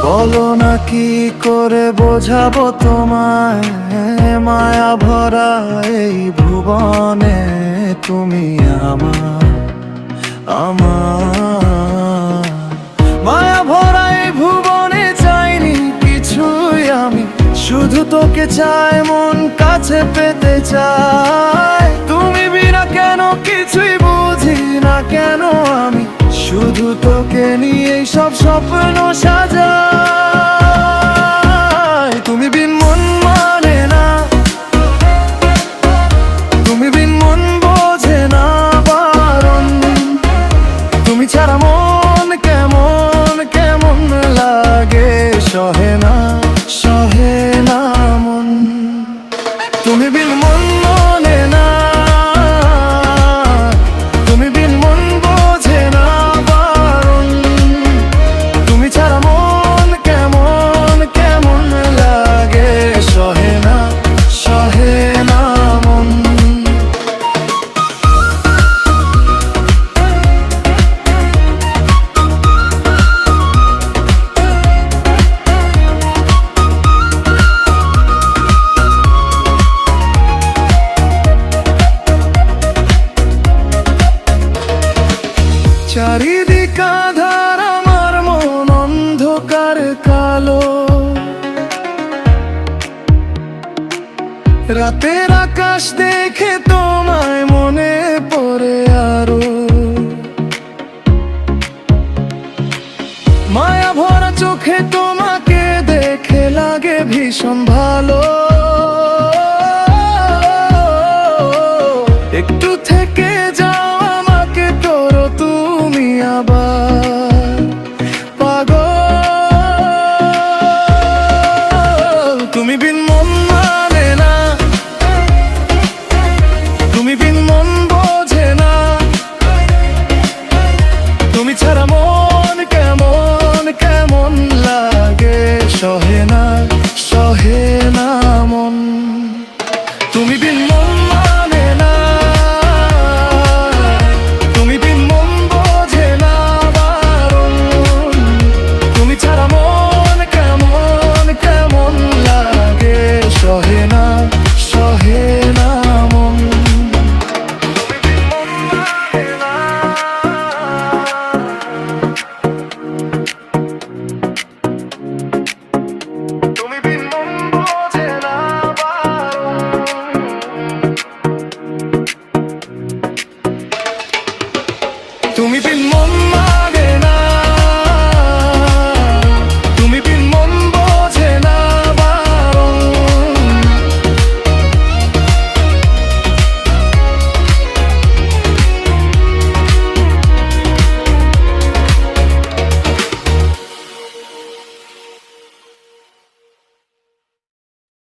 বলো না কি করে বোঝাবো তোমায়, মায়া ভরা এই ভুবনে তুমি আমার আমার। মায়া ভরা এই ভুবনে চাইনি কিছুই আমি, শুধু তোকে চাই, মন কাছে পেতে চাই। তুমি বিনা কেন কিছুই বুঝি না কেন আমি, শুধু তোকে নিয়ে সব স্বপ্ন সাজাই। তুমি বিন মন মানে না, তুমি বিন মন বোঝে না বারণ। তুমি ছাড়া মন কেমন কেমন লাগে, সহে না মন। তুমি বিন মন মানে না, তুমি বিন মন বোঝে না বারণ। তুমি ছাড়া মন কেমন কেমন লাগে, সহে না মন। চারিদিক আধার, আমার মন অন্ধকার কালো। রাতের আকাশ দেখে তোমায় মনে পড়ে আরো। মায়া ভরা চোখে তোমাকে দেখে লাগে ভীষণ ভালো।